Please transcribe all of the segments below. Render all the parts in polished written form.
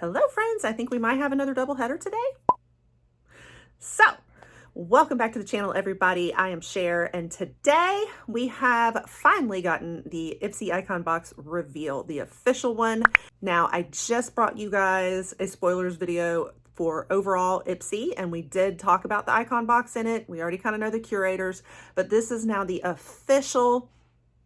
Hello friends, I think we might have another double header today. So, welcome back to the channel everybody. I am Cher and today we have finally gotten the Ipsy icon box reveal, the official one. Now, I just brought you guys a spoilers video for overall Ipsy and we did talk about the icon box in it. We already kind of know the curators, but this is now the official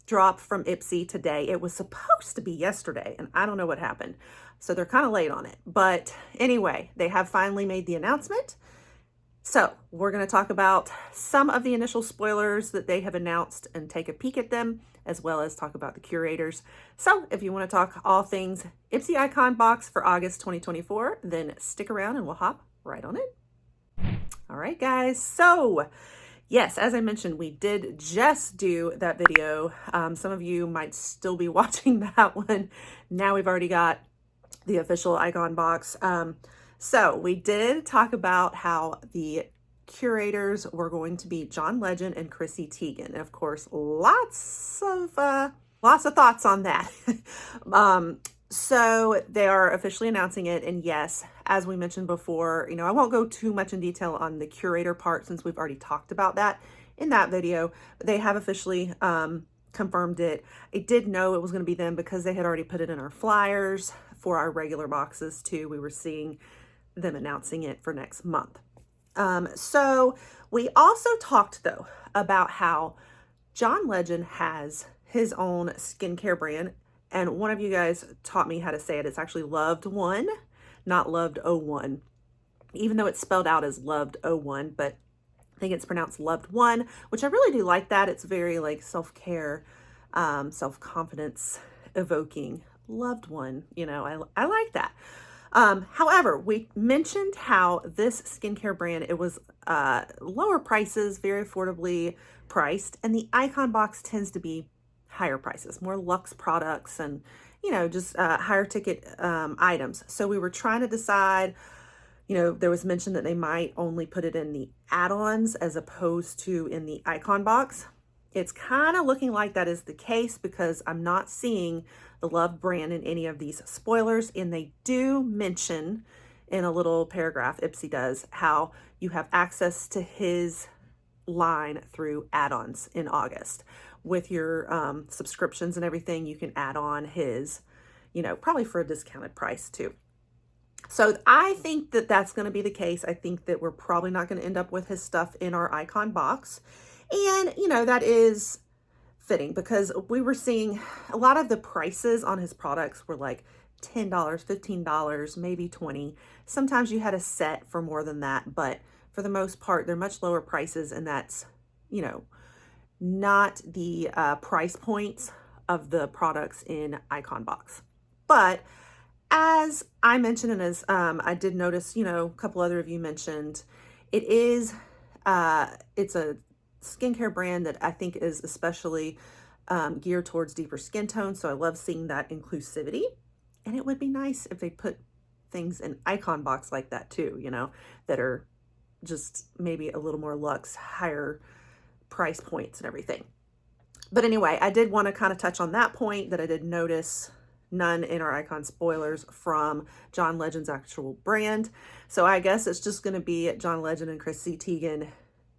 drop from Ipsy today. It was supposed to be yesterday and I don't know what happened. So they're kind of late on it. But anyway, they have finally made the announcement. So we're going to talk about some of the initial spoilers that they have announced and take a peek at them, as well as talk about the curators. So if you want to talk all things Ipsy icon box for August 2024, then stick around and we'll hop right on it. All right, guys. So yes, as I mentioned, we did just do that video. Some of you might still be watching that one. Now we've already got the official icon box. So we did talk about how the curators were going to be John Legend and Chrissy Teigen. And of course, lots of thoughts on that. So they are officially announcing it. And yes, as we mentioned before, I won't go too much in detail on the curator part since we've already talked about that in that video. They have officially confirmed it. I did know it was going to be them because they had already put it in our flyers for our regular boxes too. We were seeing them announcing it for next month. So we also talked though about how John Legend has his own skincare brand. And one of you guys taught me how to say it. It's actually Loved One, not Loved 01, even though it's spelled out as Loved 01, but I think it's pronounced Loved One, which I really do like that. It's very like self-care, self-confidence evoking. Loved One, I like that. However, we mentioned how this skincare brand, it was lower prices, very affordably priced, and the icon box tends to be higher prices, more luxe products and, just higher ticket items. So we were trying to decide, there was mention that they might only put it in the add-ons as opposed to in the icon box. It's kind of looking like that is the case because I'm not seeing the Love brand in any of these spoilers. And they do mention in a little paragraph, Ipsy does, how you have access to his line through add-ons in August. With your subscriptions and everything, you can add on his, probably for a discounted price too. So I think that that's going to be the case. I think that we're probably not going to end up with his stuff in our icon box. And, that is fitting because we were seeing a lot of the prices on his products were like $10, $15, maybe $20. Sometimes you had a set for more than that, but for the most part, they're much lower prices. And that's, not the price points of the products in icon box. But as I mentioned, and as I did notice, a couple other of you mentioned, it's a skincare brand that I think is especially geared towards deeper skin tones. So I love seeing that inclusivity. And it would be nice if they put things in icon box like that too, that are just maybe a little more luxe, higher price points and everything. But anyway, I did want to kind of touch on that point that I did notice none in our icon spoilers from John Legend's actual brand. So I guess it's just going to be John Legend and Chrissy Teigen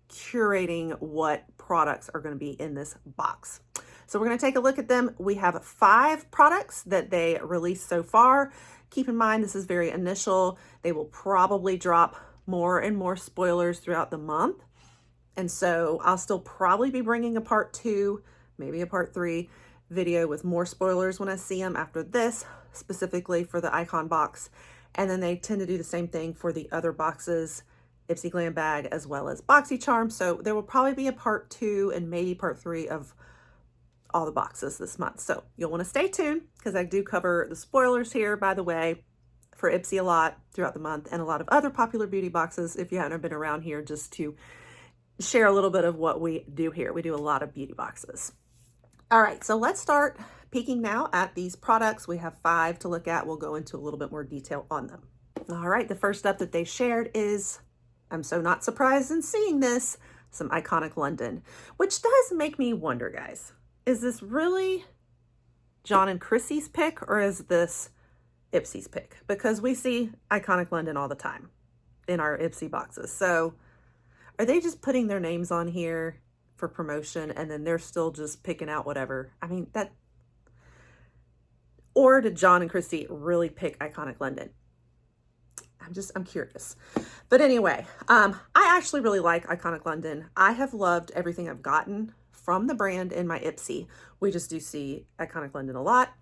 curating what products are going to be in this box. So we're going to take a look at them. We have 5 products that they released so far. Keep in mind, this is very initial. They will probably drop more and more spoilers throughout the month. And so I'll still probably be bringing a part 2, maybe a part 3 video with more spoilers when I see them after this, specifically for the icon box. And then they tend to do the same thing for the other boxes, Ipsy Glam Bag, as well as BoxyCharm. So there will probably be a part 2 and maybe part 3 of all the boxes this month. So you'll want to stay tuned because I do cover the spoilers here, by the way, for Ipsy a lot throughout the month and a lot of other popular beauty boxes if you haven't been around here, just to share a little bit of what we do here. We do a lot of beauty boxes. All right, so let's start peeking now at these products. We have 5 to look at. We'll go into a little bit more detail on them. All right, the first up that they shared is, I'm so not surprised in seeing this, some Iconic London, which does make me wonder, guys, is this really John and Chrissy's pick, or is this Ipsy's pick, because we see Iconic London all the time in our Ipsy boxes. So are they just putting their names on here for promotion and then they're still just picking out whatever? I mean, that, or did John and Christy really pick Iconic London? I'm curious. But anyway, I actually really like Iconic London. I have loved everything I've gotten from the brand in my Ipsy. We just do see Iconic London a lot.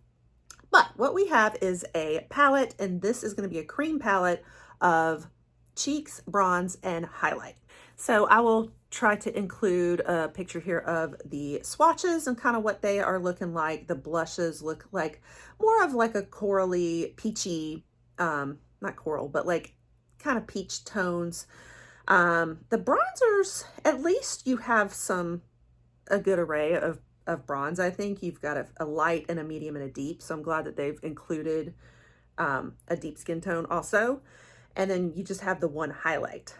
But what we have is a palette, and this is going to be a cream palette of cheeks, bronze, and highlight. So I will try to include a picture here of the swatches and kind of what they are looking like. The blushes look like more of like a corally, peachy, not coral, but like kind of peach tones. The bronzers, at least you have a good array of bronze. I think you've got a light and a medium and a deep. So I'm glad that they've included a deep skin tone also. And then you just have the one highlight.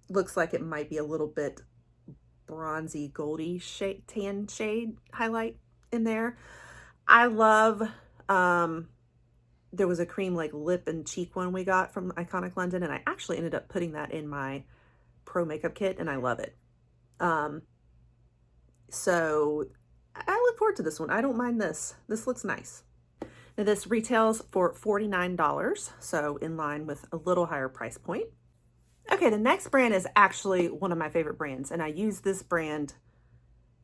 Looks like it might be a little bit bronzy, goldy shade, tan shade highlight in there. I love, there was a cream like lip and cheek one we got from Iconic London, and I actually ended up putting that in my pro makeup kit, and I love it. So I look forward to this one. I don't mind this. This looks nice. Now this retails for $49, so in line with a little higher price point. Okay, the next brand is actually one of my favorite brands, and I use this brand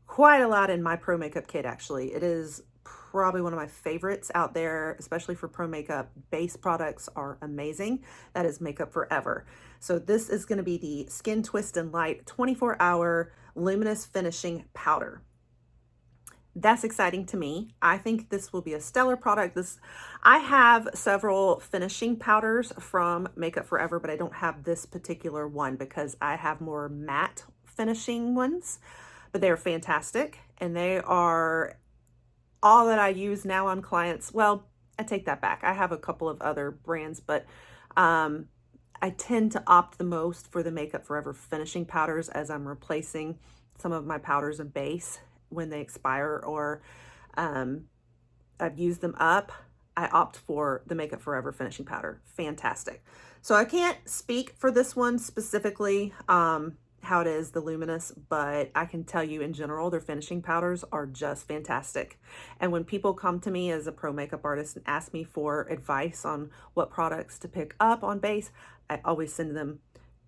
quite a lot in my pro makeup kit, actually. It is probably one of my favorites out there, especially for pro makeup. Base products are amazing. That is Makeup Forever. So this is going to be the Skin Twist and Light 24-hour luminous finishing powder. That's exciting to me. I think this will be a stellar product. I have several finishing powders from Makeup Forever, but I don't have this particular one because I have more matte finishing ones, but they're fantastic. And they are all that I use now on clients. Well, I take that back. I have a couple of other brands, but I tend to opt the most for the Makeup Forever finishing powders as I'm replacing some of my powders and base when they expire, or I've used them up. I opt for the Makeup Forever finishing powder. Fantastic. So I can't speak for this one specifically, how it is, the luminous, but I can tell you in general, their finishing powders are just fantastic. And when people come to me as a pro makeup artist and ask me for advice on what products to pick up on base, I always send them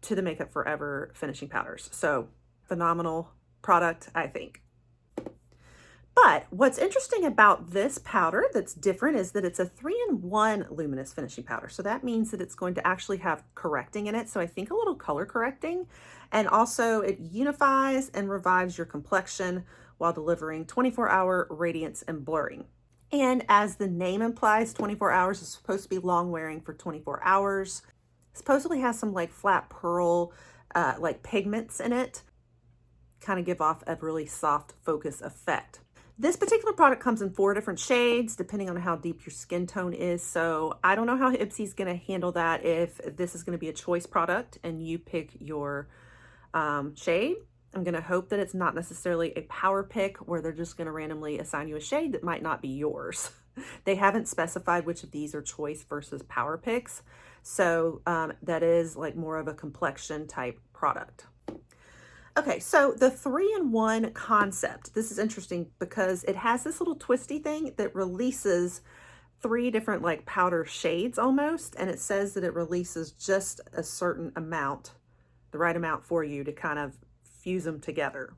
to the Makeup Forever finishing powders. So phenomenal product, I think. But what's interesting about this powder that's different is that it's a 3-in-1 luminous finishing powder. So that means that it's going to actually have correcting in it. So I think a little color correcting, and also it unifies and revives your complexion while delivering 24-hour radiance and blurring. And as the name implies, 24 hours is supposed to be long wearing for 24 hours. It supposedly has some like flat pearl, like pigments in it, kind of give off a really soft focus effect. This particular product comes in 4 different shades, depending on how deep your skin tone is. So I don't know how Ipsy is going to handle that, if this is going to be a choice product and you pick your shade. I'm going to hope that it's not necessarily a power pick where they're just going to randomly assign you a shade that might not be yours. They haven't specified which of these are choice versus power picks. So that is like more of a complexion type product. Okay, so the 3-in-1 concept, this is interesting because it has this little twisty thing that releases 3 different like powder shades almost, and it says that it releases just a certain amount, the right amount for you to kind of fuse them together.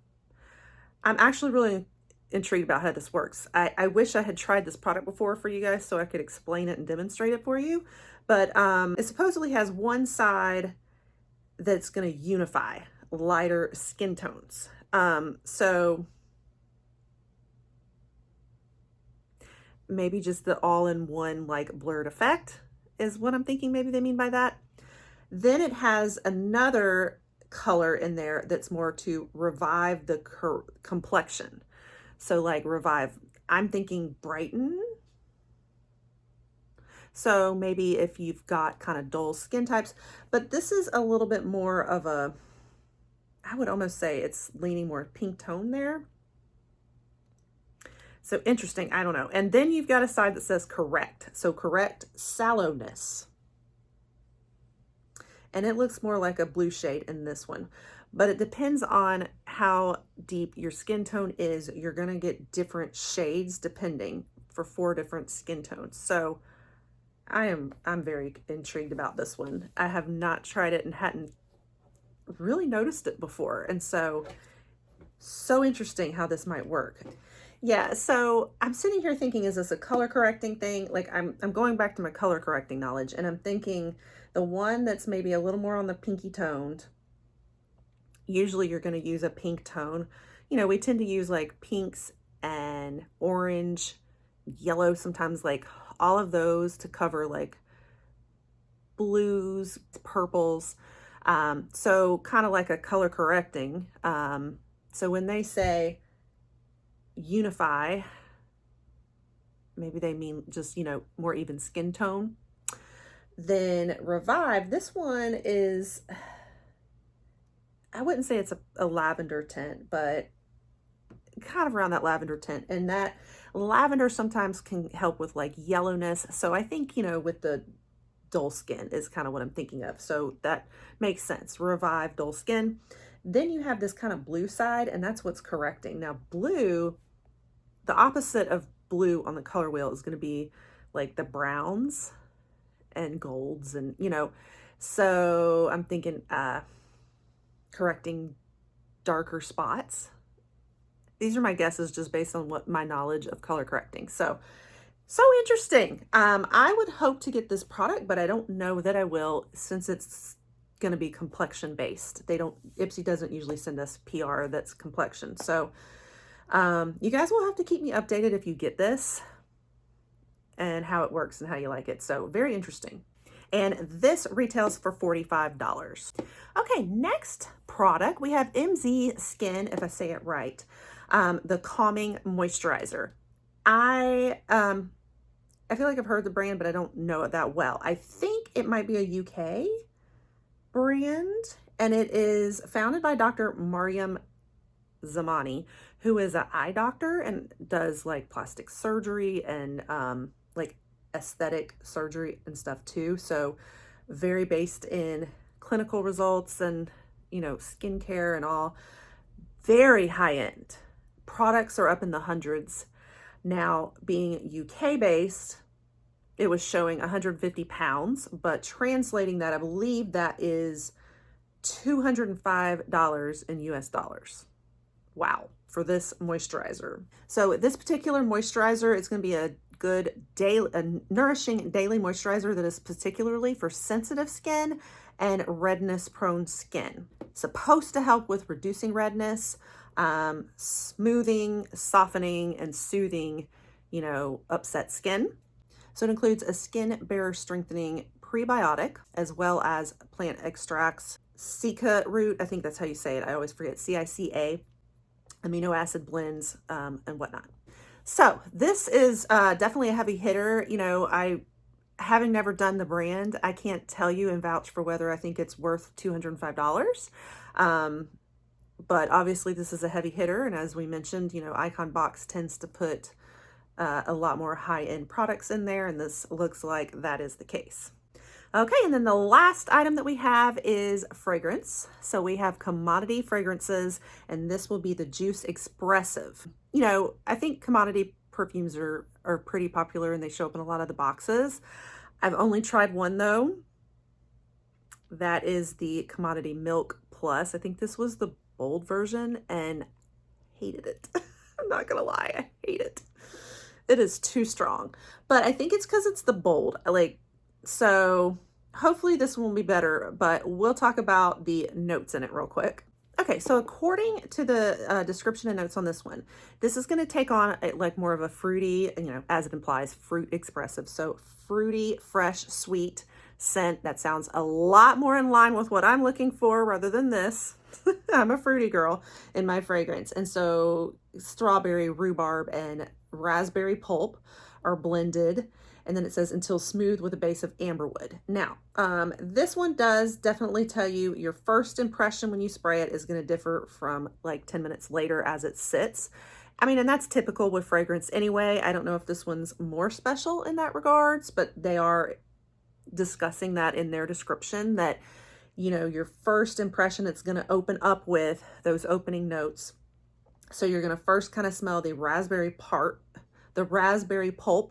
I'm actually really intrigued about how this works. I wish I had tried this product before for you guys so I could explain it and demonstrate it for you, but it supposedly has one side that's going to unify lighter skin tones. So maybe just the all-in-one like blurred effect is what I'm thinking maybe they mean by that. Then it has another color in there that's more to revive the complexion. So like revive, I'm thinking brighten. So maybe if you've got kind of dull skin types, but this is a little bit more of a, I would almost say it's leaning more pink tone there. So interesting, I don't know. And then you've got a side that says correct. So correct sallowness. And it looks more like a blue shade in this one. But it depends on how deep your skin tone is. You're gonna get different shades depending for 4 different skin tones. So I'm very intrigued about this one. I have not tried it and hadn't really noticed it before. And so interesting how this might work. Yeah, so I'm sitting here thinking, is this a color correcting thing? Like I'm going back to my color correcting knowledge, and I'm thinking the one that's maybe a little more on the pinky toned, usually you're going to use a pink tone. You know, we tend to use like pinks and orange, yellow, sometimes like all of those to cover like blues, purples. So kind of like a color correcting. So when they say unify, maybe they mean just, you know, more even skin tone. Then revive, this one is, I wouldn't say it's a lavender tint, but kind of around that lavender tint. And that lavender sometimes can help with like yellowness. So I think, you know, with the dull skin is kind of what I'm thinking of. So that makes sense. Revive dull skin. Then you have this kind of blue side, and that's what's correcting. Now blue, the opposite of blue on the color wheel is going to be like the browns and golds, and you know, so I'm thinking correcting darker spots. These are my guesses just based on what my knowledge of color correcting. So interesting. I would hope to get this product, but I don't know that I will, since it's going to be complexion based. Ipsy doesn't usually send us PR that's complexion. So you guys will have to keep me updated if you get this and how it works and how you like it. So very interesting. And this retails for $45. Okay, next product, we have MZ Skin, if I say it right, the Calming Moisturizer. I feel like I've heard the brand, but I don't know it that well. I think it might be a UK brand, and it is founded by Dr. Mariam Zamani, who is an eye doctor and does like plastic surgery and like aesthetic surgery and stuff too. So very based in clinical results and, you know, skincare and all. Very high end. Products are up in the hundreds. Now, being UK based, it was showing 150 pounds, but translating that, I believe that is $205 in US dollars. Wow, for this moisturizer. So this particular moisturizer is going to be a good daily, a nourishing daily moisturizer that is particularly for sensitive skin and redness prone skin. Supposed to help with reducing redness, smoothing, softening, and soothing, you know, upset skin. So it includes a skin barrier strengthening prebiotic, as well as plant extracts, cica root, I think that's how you say it, I always forget, CICA, amino acid blends, and whatnot. So this is definitely a heavy hitter. You know, having never done the brand, I can't tell you and vouch for whether I think it's worth $205. But obviously this is a heavy hitter. And as we mentioned, you know, Icon Box tends to put a lot more high-end products in there, and this looks like that is the case. Okay, and then the last item that we have is fragrance. So we have commodity fragrances, and this will be the Juice Expressive. You know, I think commodity perfumes are pretty popular and they show up in a lot of the boxes. I've only tried one though. That is the Commodity Milk Plus. I think this was the bold version and hated it. I'm not gonna lie, I hate it. It is too strong, but I think it's because it's the bold. So hopefully this one will be better, but we'll talk about the notes in it real quick. Okay, so according to the description and notes on this one, this is going to take on like more of a fruity, you know, as it implies, fruit expressive. So fruity, fresh, sweet scent. That sounds a lot more in line with what I'm looking for rather than this. I'm a fruity girl in my fragrance. And so strawberry, rhubarb, and raspberry pulp are blended. And then it says until smooth with a base of amberwood. Now, this one does definitely tell you your first impression when you spray it is going to differ from like 10 minutes later as it sits. I mean, and that's typical with fragrance anyway. I don't know if this one's more special in that regards, but they are discussing that in their description that, you know, your first impression, it's going to open up with those opening notes. So you're going to first kind of smell the raspberry pulp,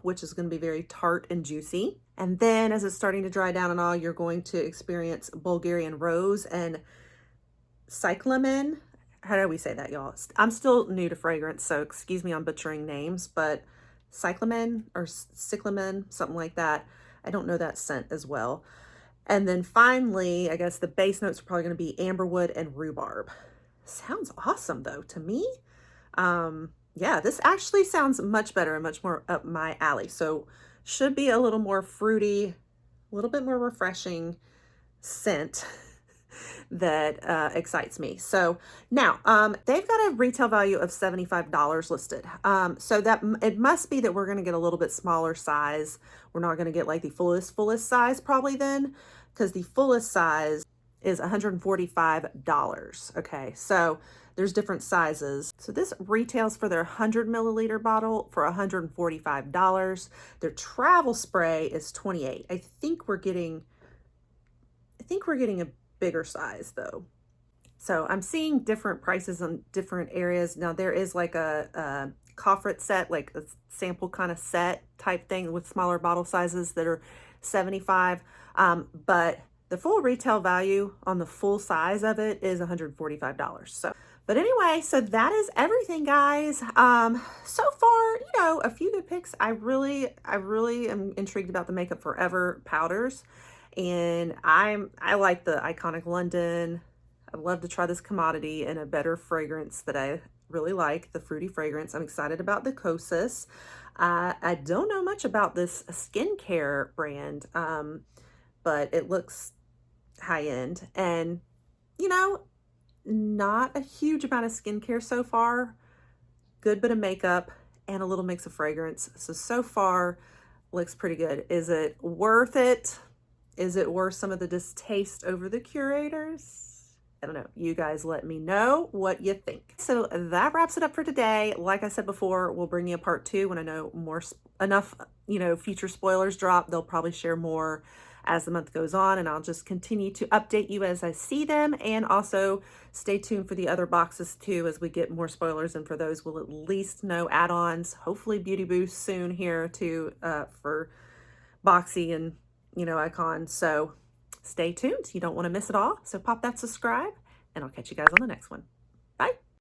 which is going to be very tart and juicy. And then as it's starting to dry down and all, you're going to experience Bulgarian rose and cyclamen. How do we say that, y'all? I'm still new to fragrance, so excuse me on butchering names, but cyclamen or cyclamen, something like that. I don't know that scent as well. And then finally, I guess the base notes are probably going to be amberwood and rhubarb. Sounds awesome though to me. Yeah, this actually sounds much better and much more up my alley. So should be a little more fruity, a little bit more refreshing scent that excites me. So now they've got a retail value of $75 listed. So that it must be that we're going to get a little bit smaller size. We're not going to get like the fullest size probably then, because the fullest size is $145. Okay, so there's different sizes. So this retails for their 100 milliliter bottle for $145. Their travel spray is $28. I think we're getting a bigger size though. So I'm seeing different prices on different areas. Now there is like a Coffret set, like a sample kind of set type thing with smaller bottle sizes that are 75. But the full retail value on the full size of it is $145. So, but anyway, so that is everything, guys. So far, you know, a few good picks. I really am intrigued about the Makeup Forever powders. And I like the Iconic London. I'd love to try this commodity in a better fragrance that I really like, the fruity fragrance. I'm excited about the Kosas. I don't know much about this skincare brand, but it looks high-end. And, you know, not a huge amount of skincare so far. Good bit of makeup and a little mix of fragrance. So far, looks pretty good. Is it worth it? Is it worth some of the distaste over the curators? I don't know. You guys let me know what you think. So that wraps it up for today. Like I said before, we'll bring you a part 2 when I know enough, you know, future spoilers drop. They'll probably share more as the month goes on, and I'll just continue to update you as I see them. And also stay tuned for the other boxes too as we get more spoilers, and for those we'll at least know add-ons. Hopefully beauty boost soon here too for Boxy and, you know, Icon. So stay tuned. You don't want to miss it all. So pop that subscribe, and I'll catch you guys on the next one.